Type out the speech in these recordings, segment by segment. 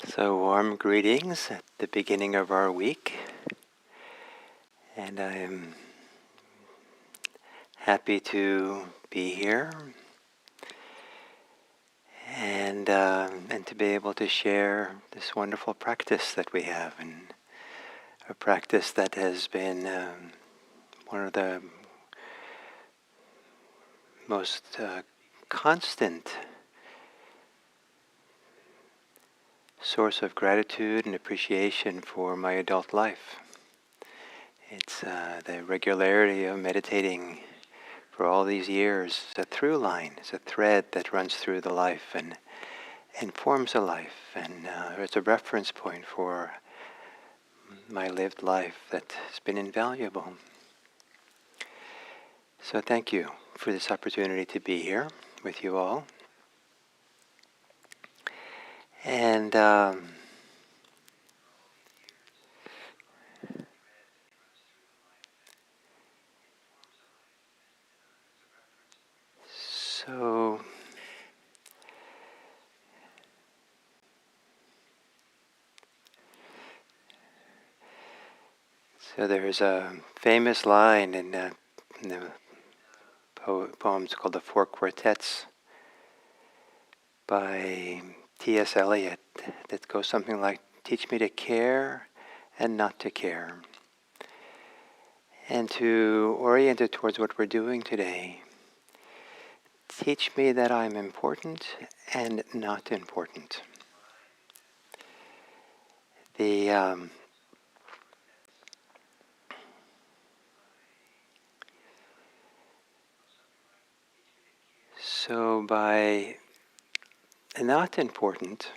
So warm greetings at the beginning of our week, and I'm happy to be here and to be able to share this wonderful practice that we have, and a practice that has been one of the most constant source of gratitude and appreciation for my adult life. It's the regularity of meditating for all these years. It's a through line, it's a thread that runs through the life and forms a life, and it's a reference point for my lived life that has been invaluable. So thank you for this opportunity to be here with you all. And so there's a famous line in the poems called the Four Quartets by T.S. Eliot that goes something like, "Teach me to care and not to care." And to orient it towards what we're doing today, teach me that I'm important and not important. So by not important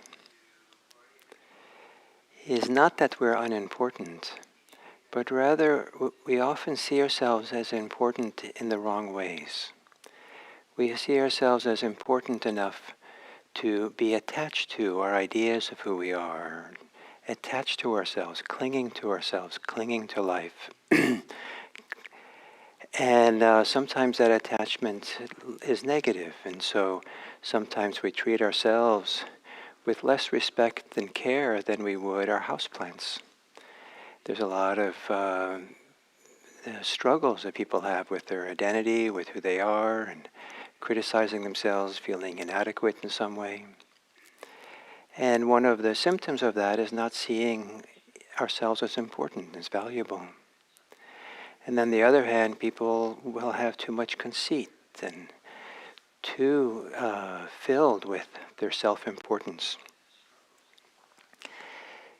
is not that we're unimportant, but rather we often see ourselves as important in the wrong ways. We see ourselves as important enough to be attached to our ideas of who we are, attached to ourselves, clinging to life. And sometimes that attachment is negative, and so sometimes we treat ourselves with less respect and care than we would our houseplants. There's a lot of struggles that people have with their identity, with who they are, and criticizing themselves, feeling inadequate in some way. And one of the symptoms of that is not seeing ourselves as important, as valuable. And on the other hand, people will have too much conceit and too filled with their self-importance.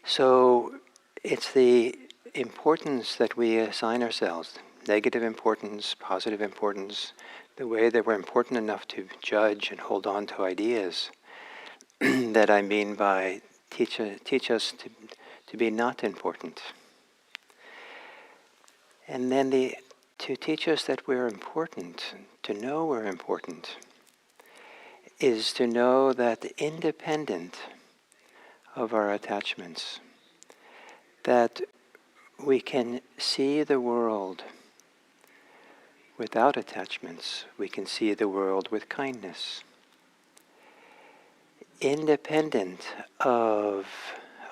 So it's the importance that we assign ourselves, negative importance, positive importance, the way that we're important enough to judge and hold on to ideas, that I mean by teach us to be not important. And then to teach us that we're important, to know we're important, is to know that independent of our attachments, that we can see the world without attachments. We can see the world with kindness. Independent of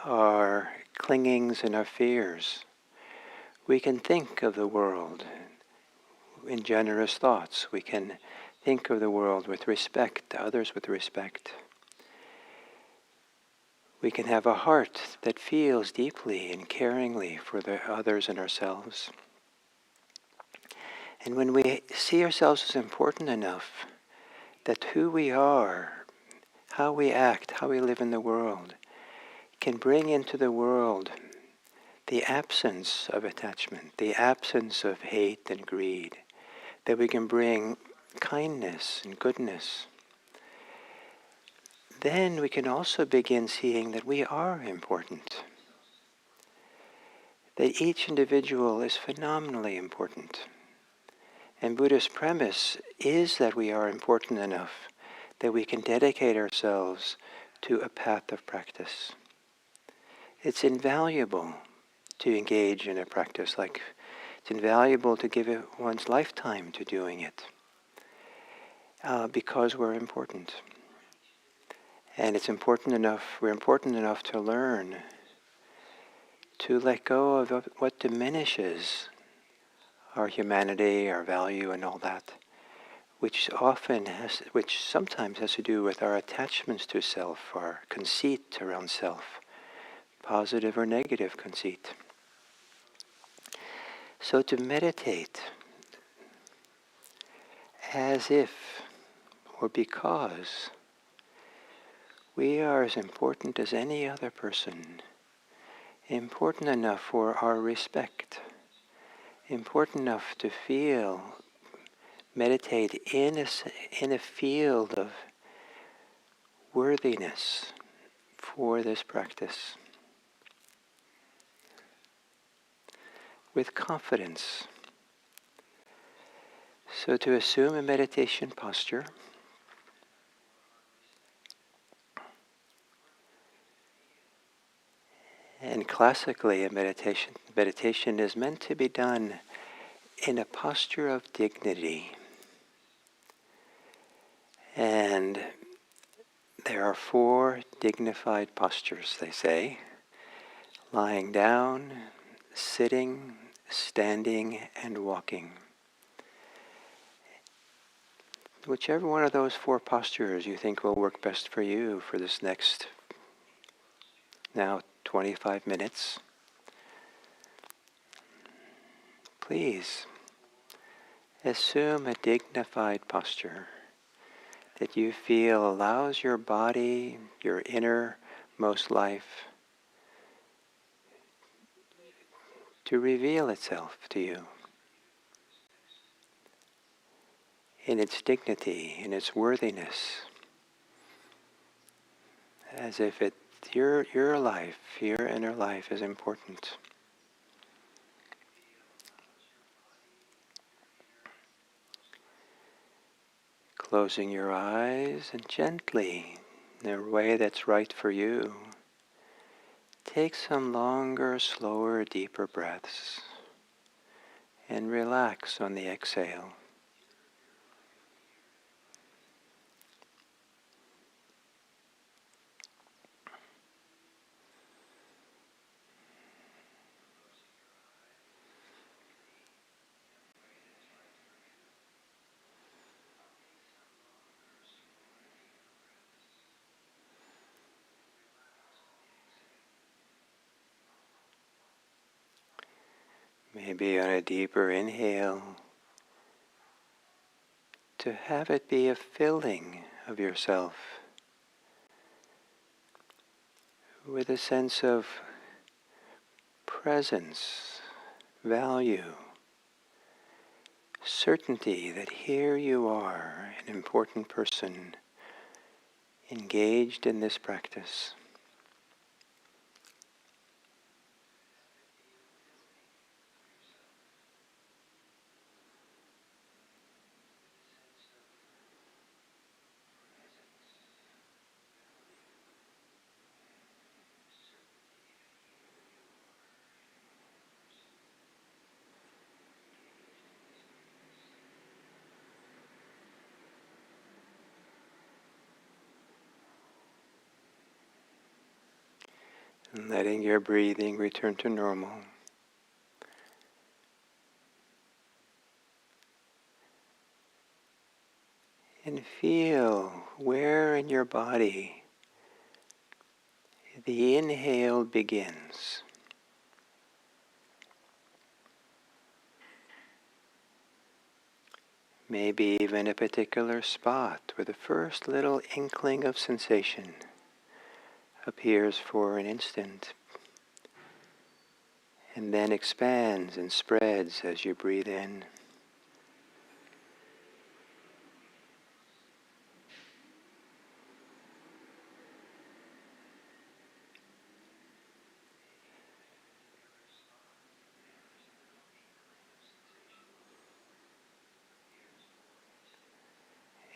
our clingings and our fears, we can think of the world in generous thoughts. We can think of the world with respect, others with respect. We can have a heart that feels deeply and caringly for the others and ourselves. And when we see ourselves as important enough that who we are, how we act, how we live in the world, can bring into the world the absence of attachment, the absence of hate and greed, that we can bring kindness and goodness, then we can also begin seeing that we are important, that each individual is phenomenally important. And Buddha's premise is that we are important enough that we can dedicate ourselves to a path of practice. It's invaluable to engage in a practice like it's invaluable to give it one's lifetime to doing it because we're important. And we're important enough to learn to let go of what diminishes our humanity, our value, and all that, which sometimes has to do with our attachments to self, our conceit around self, positive or negative conceit. So to meditate as if, or because, we are as important as any other person, important enough for our respect, important enough to meditate in a field of worthiness for this practice, with confidence. So to assume a meditation posture, and classically a meditation is meant to be done in a posture of dignity. And there are 4 dignified postures, they say: lying down, sitting, standing, and walking. Whichever one of those 4 postures you think will work best for you for this next, now 25 minutes, please assume a dignified posture that you feel allows your body, your innermost life, to reveal itself to you in its dignity, in its worthiness, as if your life, your inner life is important. Closing your eyes and gently, in a way that's right for you, take some longer, slower, deeper breaths and relax on the exhale. Maybe on a deeper inhale, to have it be a filling of yourself with a sense of presence, value, certainty that here you are, an important person engaged in this practice. And letting your breathing return to normal. And feel where in your body the inhale begins. Maybe even a particular spot where the first little inkling of sensation appears for an instant and then expands and spreads as you breathe in.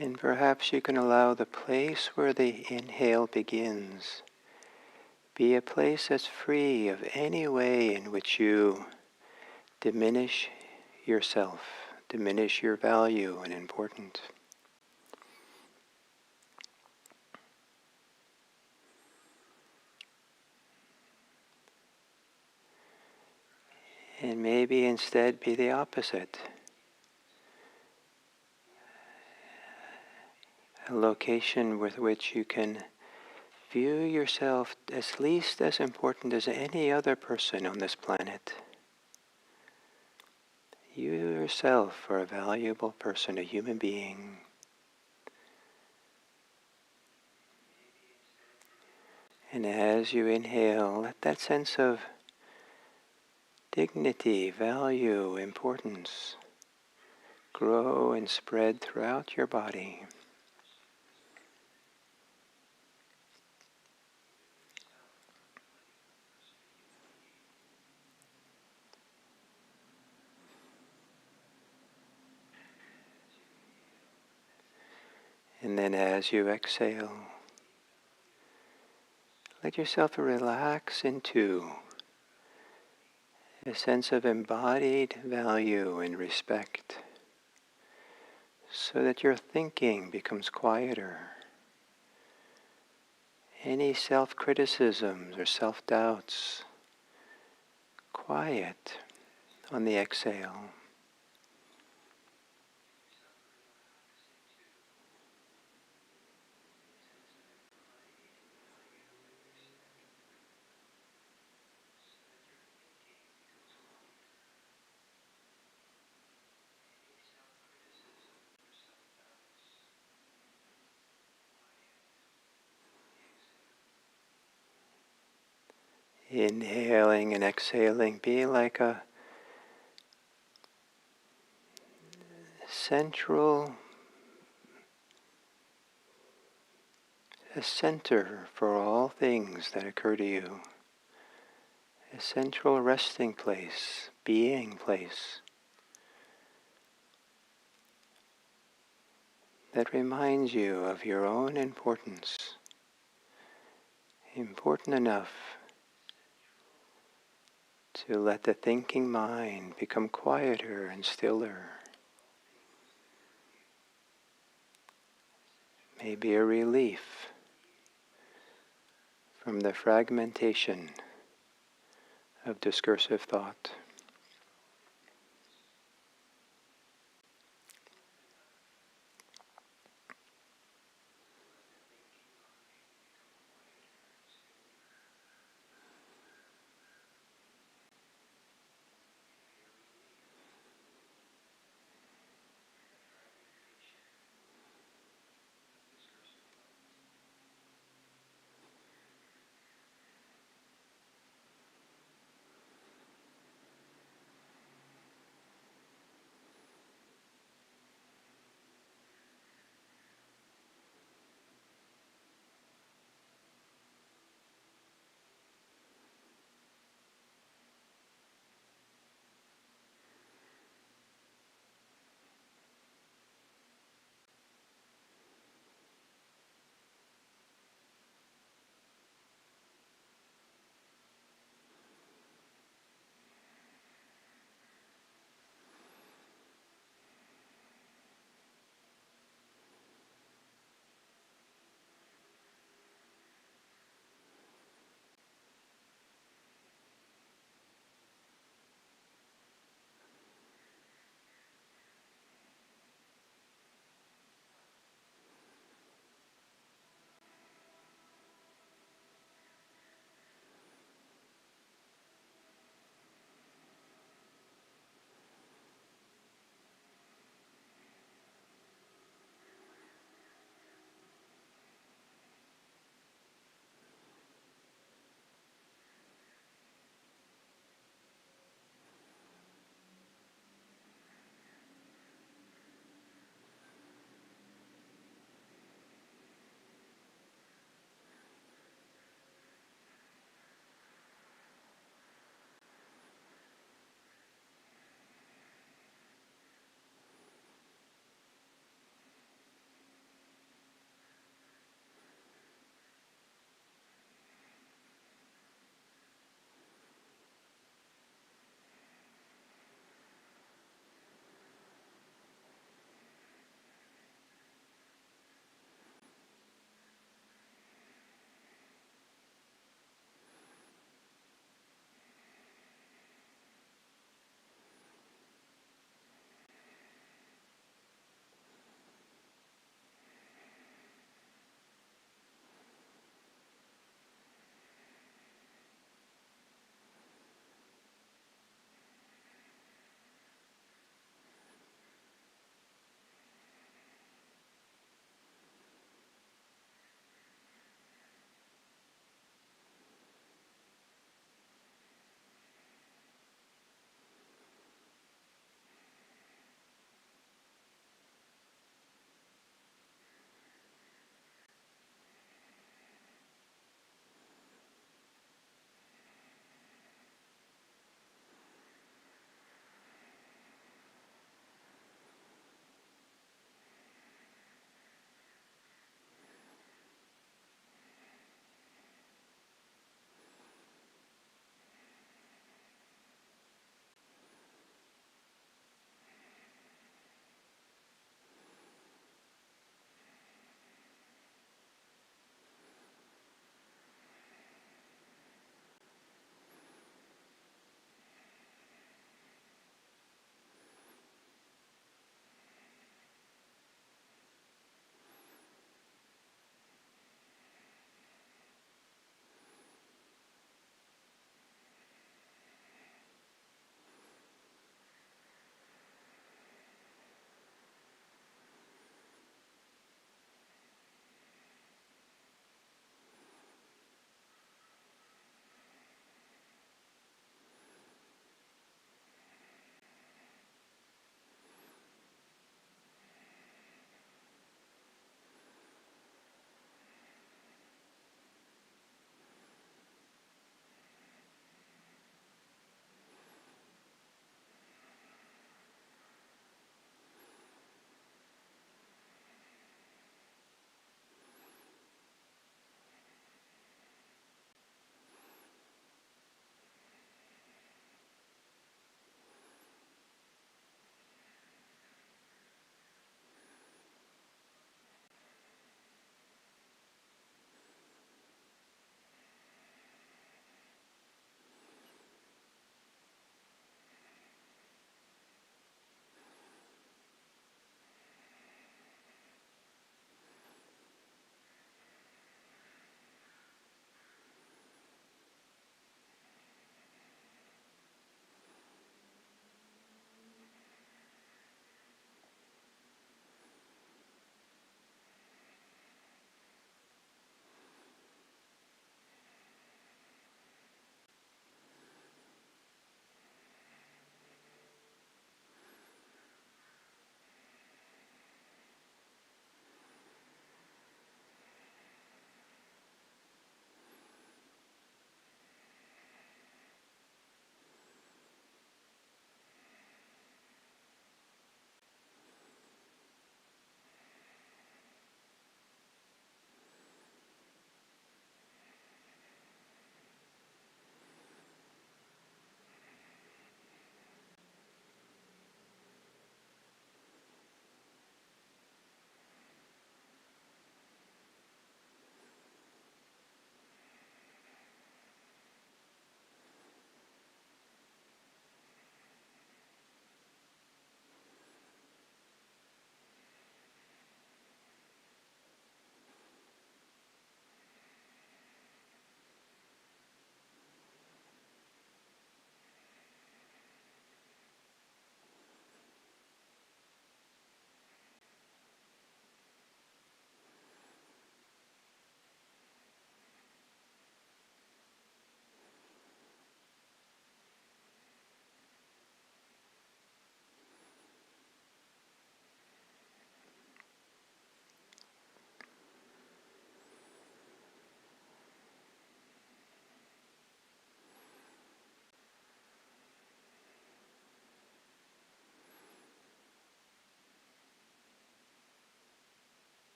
And perhaps you can allow the place where the inhale begins be a place that's free of any way in which you diminish yourself, diminish your value and importance. And maybe instead be the opposite. A location with which you can view yourself as least as important as any other person on this planet. You yourself are a valuable person, a human being. And as you inhale, let that sense of dignity, value, importance grow and spread throughout your body. And then as you exhale, let yourself relax into a sense of embodied value and respect, so that your thinking becomes quieter. Any self-criticisms or self-doubts, quiet on the exhale. Inhaling and exhaling, be like a central, a center for all things that occur to you. A central resting place, being place, that reminds you of your own importance. Important enough to let the thinking mind become quieter and stiller. Maybe a relief from the fragmentation of discursive thought.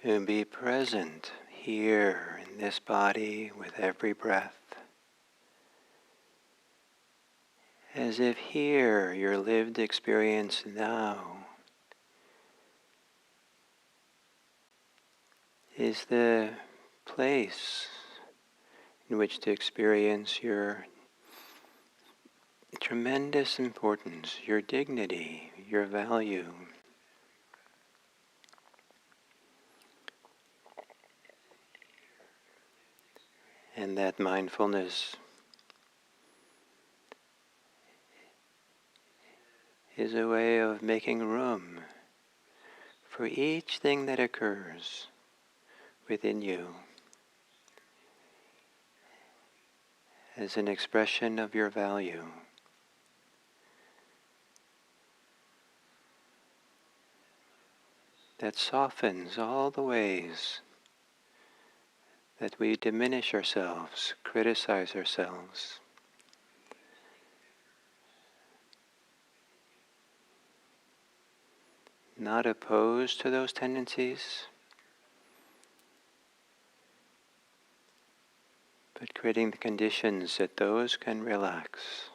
to be present here in this body with every breath, as if here your lived experience now is the place in which to experience your tremendous importance, your dignity, your value. And that mindfulness is a way of making room for each thing that occurs within you as an expression of your value. That softens all the ways that we diminish ourselves, criticize ourselves. Not opposed to those tendencies, but creating the conditions that those can relax.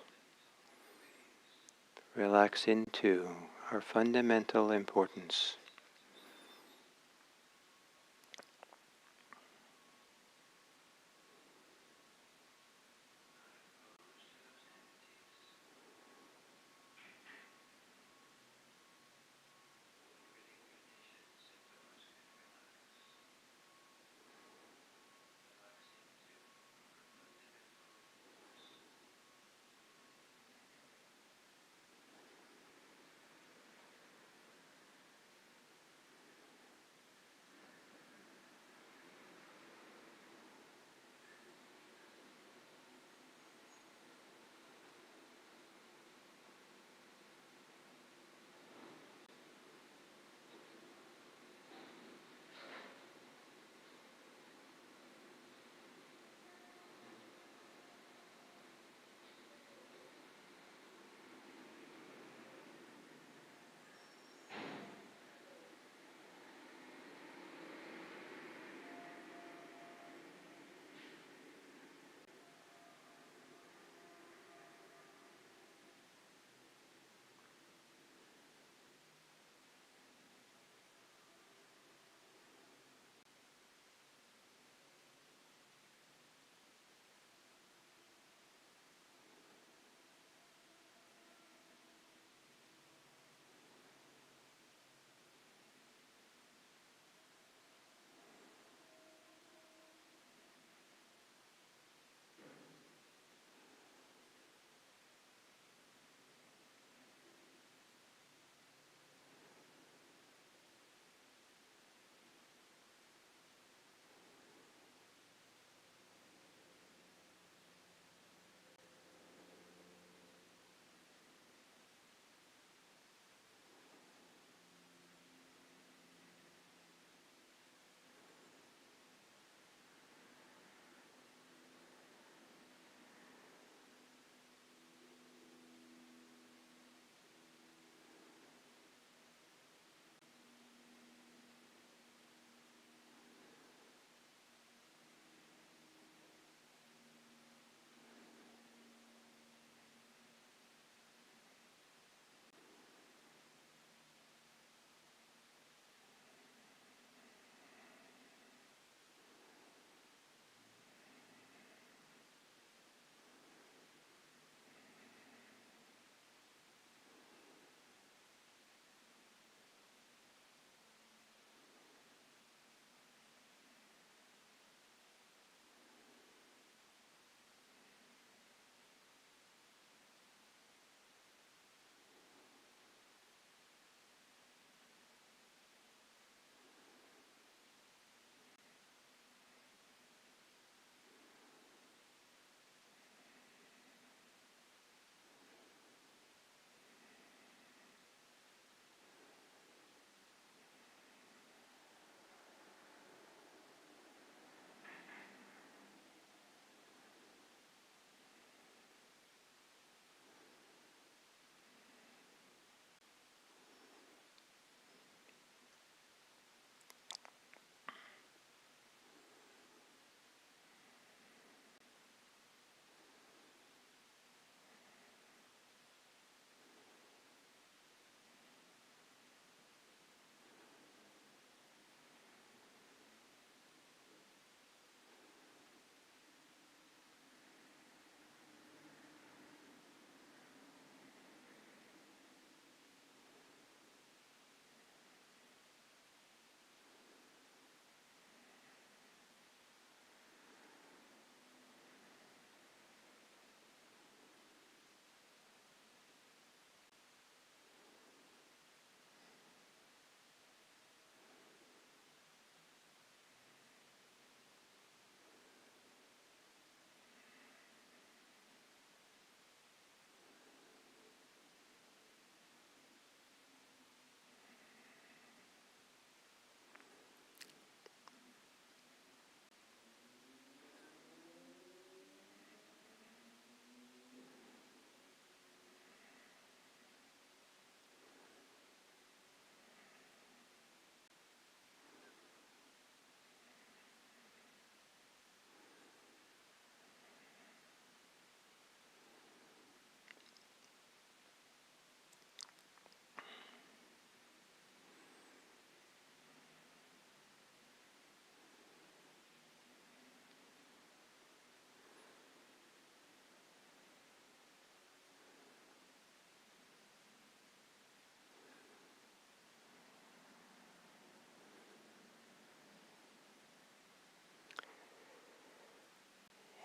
Relax into our fundamental importance.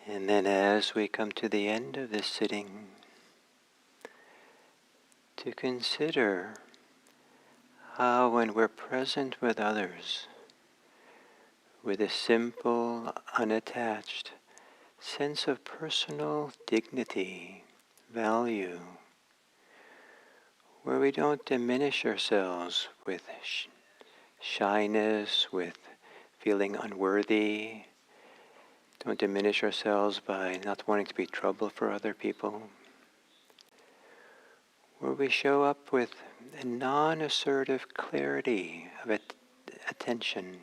And then as we come to the end of this sitting, to consider how when we're present with others, with a simple, unattached sense of personal dignity, value, where we don't diminish ourselves with shyness, with feeling unworthy, don't diminish ourselves by not wanting to be trouble for other people, where we show up with a non-assertive clarity of attention.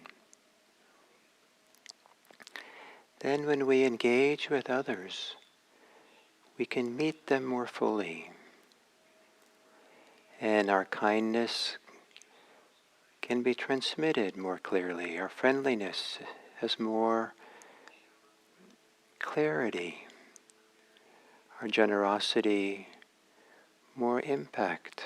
Then when we engage with others, we can meet them more fully, and our kindness can be transmitted more clearly. Our friendliness has more clarity. Our generosity, more impact.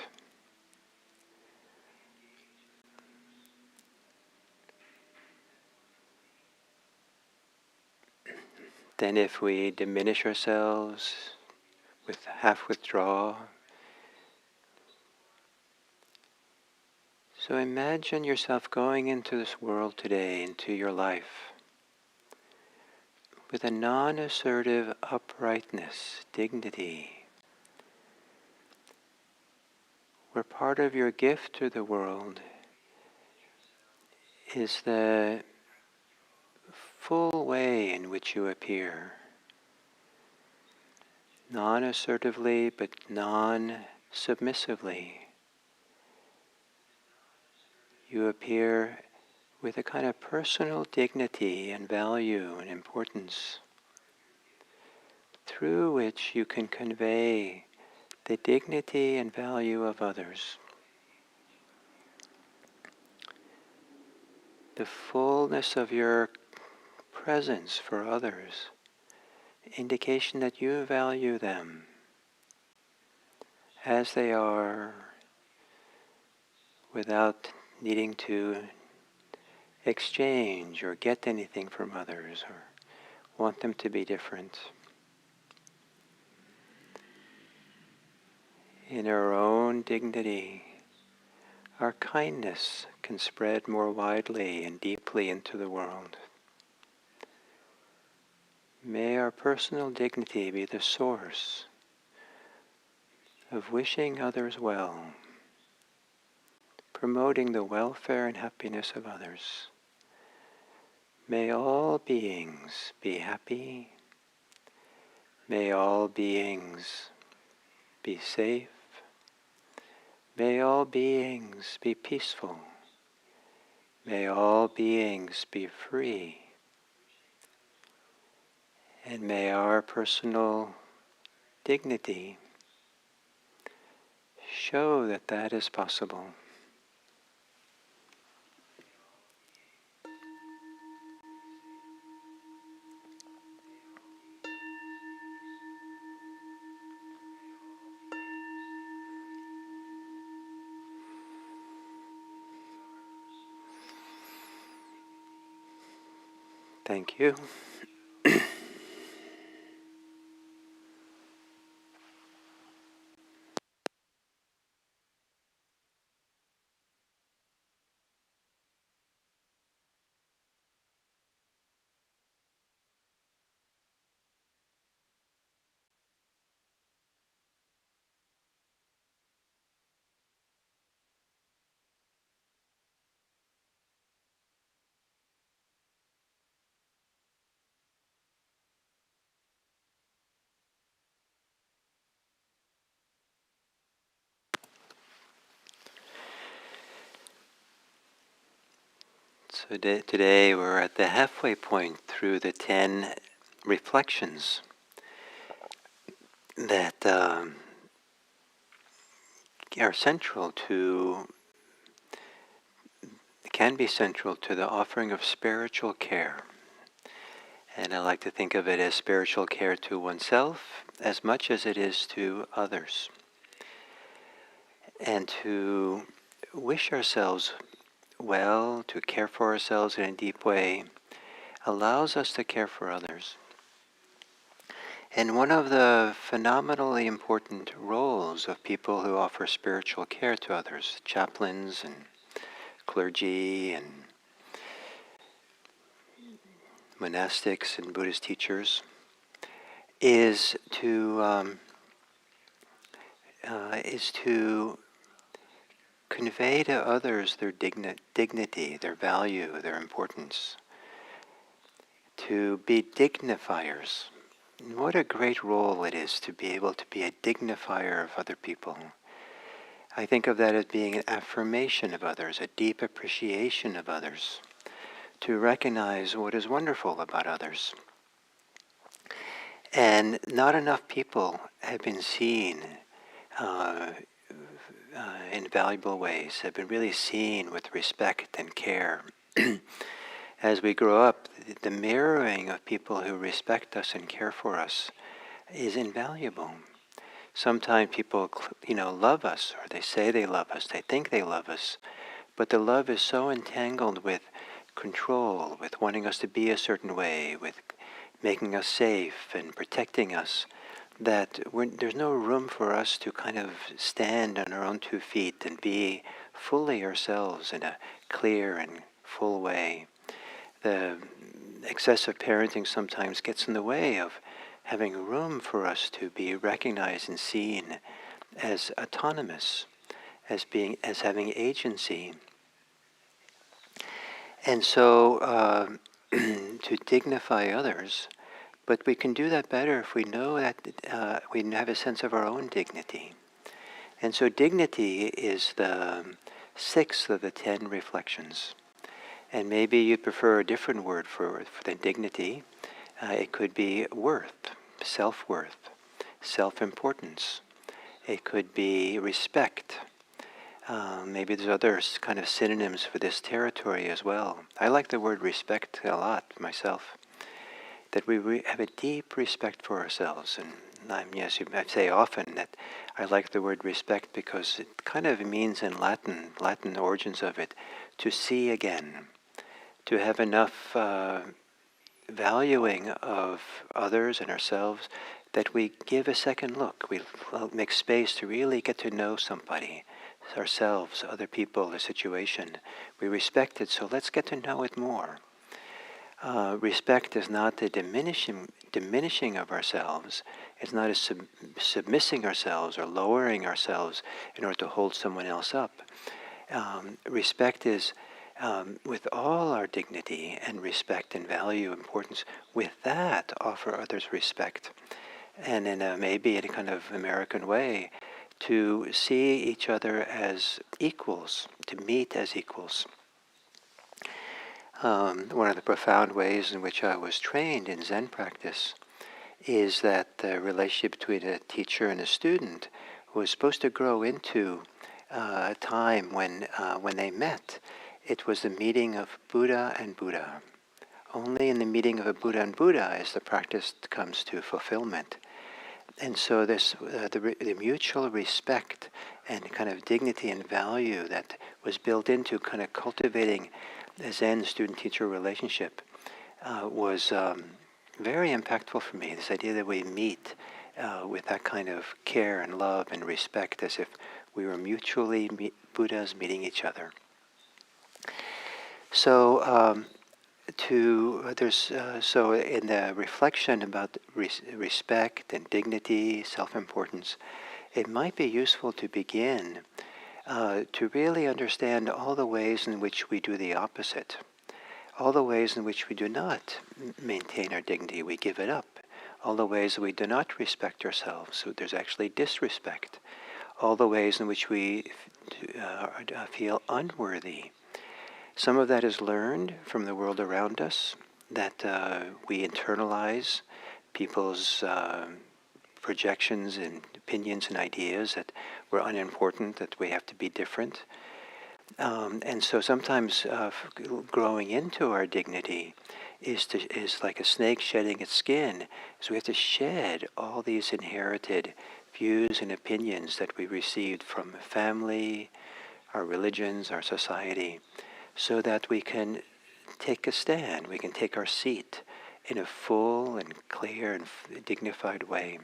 Then if we diminish ourselves with half withdraw, so imagine yourself going into this world today, into your life, with a non-assertive uprightness, dignity, where part of your gift to the world is the full way in which you appear, non-assertively but non-submissively. You appear with a kind of personal dignity and value and importance, through which you can convey the dignity and value of others. The fullness of your presence for others, indication that you value them as they are, without needing to exchange or get anything from others or want them to be different. In our own dignity, our kindness can spread more widely and deeply into the world. May our personal dignity be the source of wishing others well, promoting the welfare and happiness of others. May all beings be happy. May all beings be safe. May all beings be peaceful. May all beings be free. And may our personal dignity show that that is possible. Thank you. So today we're at the halfway point through the 10 reflections that are central to, can be central to the offering of spiritual care. And I like to think of it as spiritual care to oneself as much as it is to others. And to wish ourselves well, to care for ourselves in a deep way, allows us to care for others. And one of the phenomenally important roles of people who offer spiritual care to others, chaplains and clergy and monastics and Buddhist teachers, is to convey to others their dignity, their value, their importance, to be dignifiers. And what a great role it is to be able to be a dignifier of other people. I think of that as being an affirmation of others, a deep appreciation of others, to recognize what is wonderful about others. And not enough people have been seen uh, in valuable ways, have been really seen with respect and care. As we grow up, the mirroring of people who respect us and care for us is invaluable. Sometimes people, love us, or they say they love us, they think they love us, but the love is so entangled with control, with wanting us to be a certain way, with making us safe and protecting us, that there's no room for us to kind of stand on our own 2 feet and be fully ourselves in a clear and full way. The excessive parenting sometimes gets in the way of having room for us to be recognized and seen as autonomous, as having agency. And so to dignify others, but we can do that better if we know that we have a sense of our own dignity. And so dignity is the 6th of the 10 reflections. And maybe you prefer a different word for than dignity. It could be worth, self-worth, self-importance. It could be respect. Maybe there's other kind of synonyms for this territory as well. I like the word respect a lot myself. That we have a deep respect for ourselves. And I say often that I like the word respect because it kind of means in Latin origins of it, to see again, to have enough valuing of others and ourselves that we give a second look. We make space to really get to know somebody, ourselves, other people, the situation. We respect it, so let's get to know it more. Respect is not the diminishing of ourselves. It's not a submissing ourselves or lowering ourselves in order to hold someone else up. Respect is with all our dignity and respect and value, importance, with that offer others respect. And maybe in a kind of American way, to see each other as equals, to meet as equals. One of the profound ways in which I was trained in Zen practice is that the relationship between a teacher and a student was supposed to grow into a time when they met. It was the meeting of Buddha and Buddha. Only in the meeting of a Buddha and Buddha is the practice comes to fulfillment. And so this the mutual respect and kind of dignity and value that was built into kind of cultivating the Zen student-teacher relationship was very impactful for me. This idea that we meet with that kind of care and love and respect as if we were mutually Buddhas meeting each other. So so in the reflection about respect and dignity, self-importance, it might be useful to begin to really understand all the ways in which we do the opposite, all the ways in which we do not maintain our dignity, we give it up, all the ways that we do not respect ourselves, so there's actually disrespect, all the ways in which we feel unworthy. Some of that is learned from the world around us, that we internalize people's projections and opinions and ideas that we're unimportant, that we have to be different. And so sometimes growing into our dignity is like a snake shedding its skin. So we have to shed all these inherited views and opinions that we received from family, our religions, our society, so that we can take a stand, we can take our seat in a full and clear and dignified way.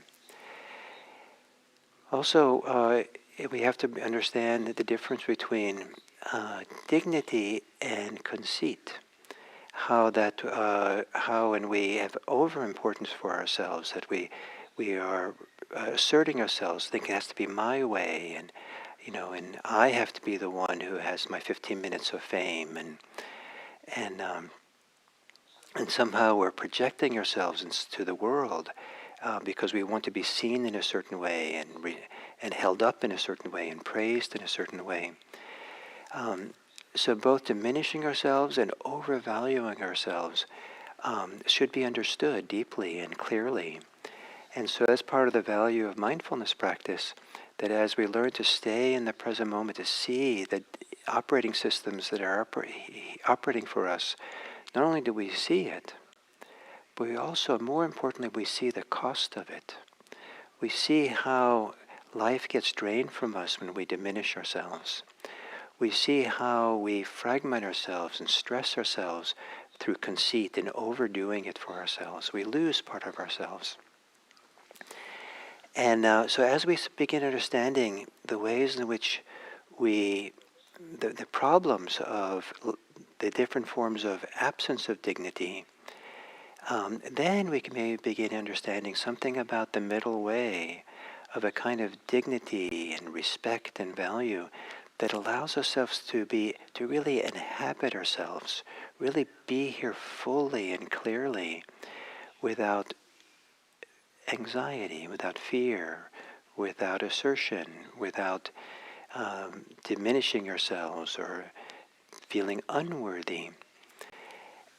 Also, we have to understand the difference between dignity and conceit. How when we have overimportance for ourselves, that we are asserting ourselves, thinking it has to be my way, and I have to be the one who has my 15 minutes of fame, and and somehow we're projecting ourselves into the world because we want to be seen in a certain way and held up in a certain way and praised in a certain way. So both diminishing ourselves and overvaluing ourselves should be understood deeply and clearly. And so that's part of the value of mindfulness practice, that as we learn to stay in the present moment, to see the operating systems that are operating for us, not only do we see it, but we also, more importantly, we see the cost of it. We see how life gets drained from us when we diminish ourselves. We see how we fragment ourselves and stress ourselves through conceit and overdoing it for ourselves. We lose part of ourselves. And so as we begin understanding the ways in which the problems of the different forms of absence of dignity, then we can maybe begin understanding something about the middle way of a kind of dignity and respect and value that allows ourselves to really inhabit ourselves, really be here fully and clearly, without anxiety, without fear, without assertion, without diminishing ourselves or feeling unworthy.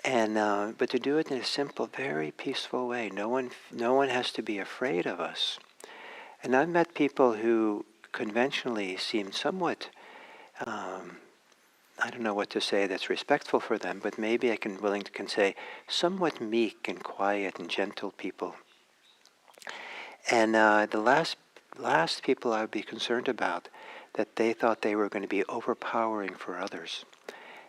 And but to do it in a simple, very peaceful way. No one has to be afraid of us. And I've met people who conventionally seem somewhat I don't know what to say that's respectful for them, but maybe I can say somewhat meek and quiet and gentle people. And the last people I would be concerned about, that they thought they were going to be overpowering for others.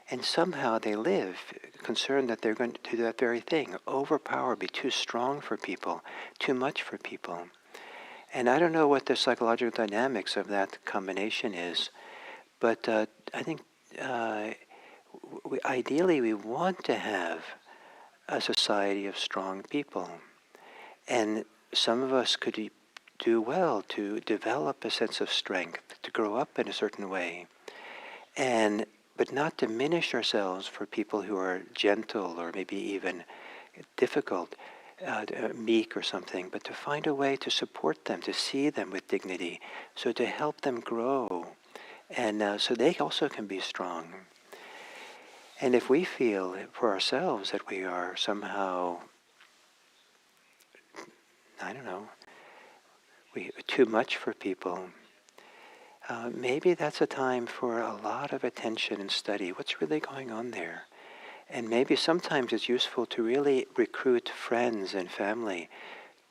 And somehow they live concerned that they're going to do that very thing, overpower, be too strong for people, too much for people. And I don't know what the psychological dynamics of that combination is, but I think ideally we want to have a society of strong people. And some of us could do well to develop a sense of strength, to grow up in a certain way, but not diminish ourselves for people who are gentle or maybe even difficult, meek or something, but to find a way to support them, to see them with dignity, so to help them grow, and so they also can be strong. And if we feel for ourselves that we are somehow, I don't know, too much for people, maybe that's a time for a lot of attention and study. What's really going on there? And maybe sometimes it's useful to really recruit friends and family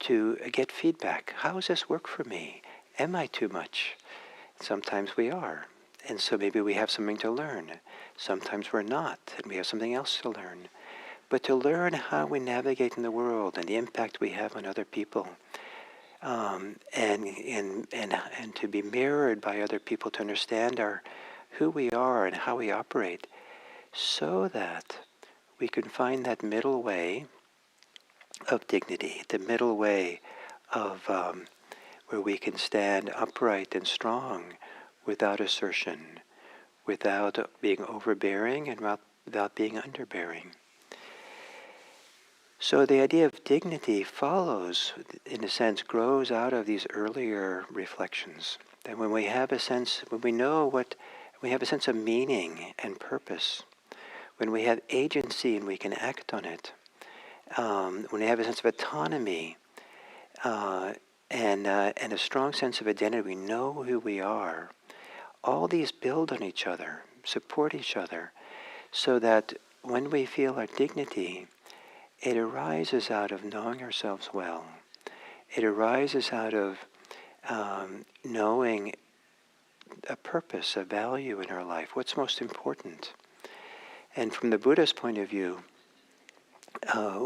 to get feedback. How does this work for me? Am I too much? Sometimes we are. And so maybe we have something to learn. Sometimes we're not, and we have something else to learn. But to learn how we navigate in the world and the impact we have on other people, and to be mirrored by other people, to understand who we are and how we operate, so that we can find that middle way of dignity, the middle way of where we can stand upright and strong without assertion, without being overbearing and without being underbearing. So the idea of dignity follows, in a sense, grows out of these earlier reflections. That when we have a sense, when we have a sense of meaning and purpose, when we have agency and we can act on it, when we have a sense of autonomy, and a strong sense of identity, we know who we are. All these build on each other, support each other, so that when we feel our dignity, it arises out of knowing ourselves well. It arises out of knowing a purpose, a value in our life, what's most important. And from the Buddha's point of view,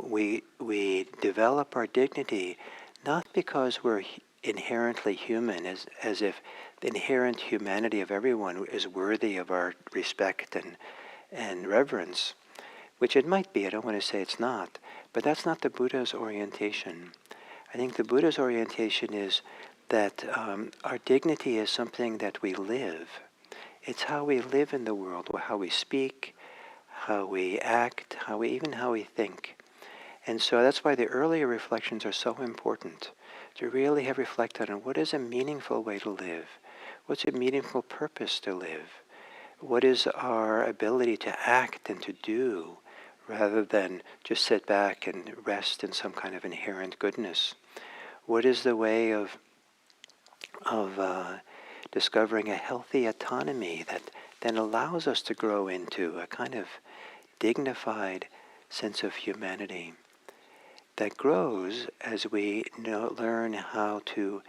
we develop our dignity not because we're inherently human, as if the inherent humanity of everyone is worthy of our respect and reverence, which it might be. I don't want to say it's not, but that's not the Buddha's orientation. I think the Buddha's orientation is that our dignity is something that we live. It's how we live in the world, or how we speak, how we act, even how we think. And so that's why the earlier reflections are so important, to really have reflected on what is a meaningful way to live, what's a meaningful purpose to live, what is our ability to act and to do, rather than just sit back and rest in some kind of inherent goodness. What is the way of discovering a healthy autonomy that then allows us to grow into a kind of dignified sense of humanity that grows as we learn how to,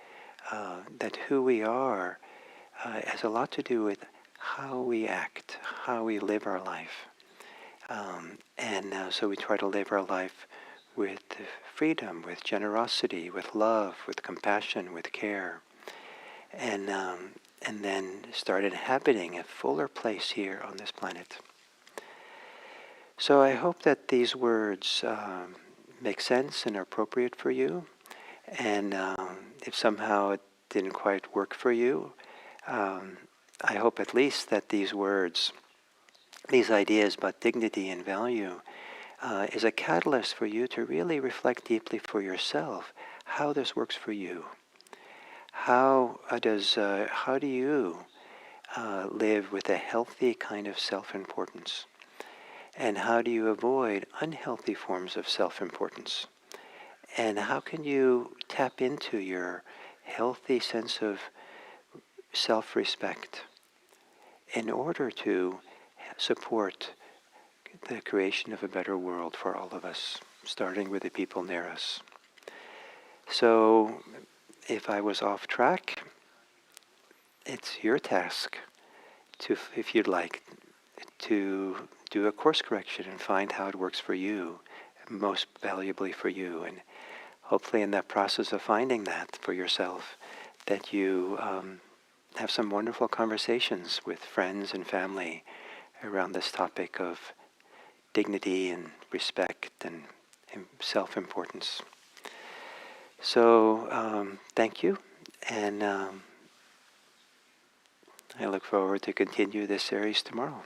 that who we are has a lot to do with how we act, how we live our life. So we try to live our life with freedom, with generosity, with love, with compassion, with care, and then start inhabiting a fuller place here on this planet. So I hope that these words make sense and are appropriate for you. And if somehow it didn't quite work for you, I hope at least that these words, these ideas about dignity and value, is a catalyst for you to really reflect deeply for yourself how this works for you. How do you live with a healthy kind of self-importance? And how do you avoid unhealthy forms of self-importance? And how can you tap into your healthy sense of self-respect in order to support the creation of a better world for all of us, starting with the people near us? So if I was off track, it's your task to, if you'd like, to do a course correction and find how it works for you, most valuably for you. And hopefully in that process of finding that for yourself, that you have some wonderful conversations with friends and family around this topic of dignity and respect and self-importance. So thank you, and I look forward to continue this series tomorrow.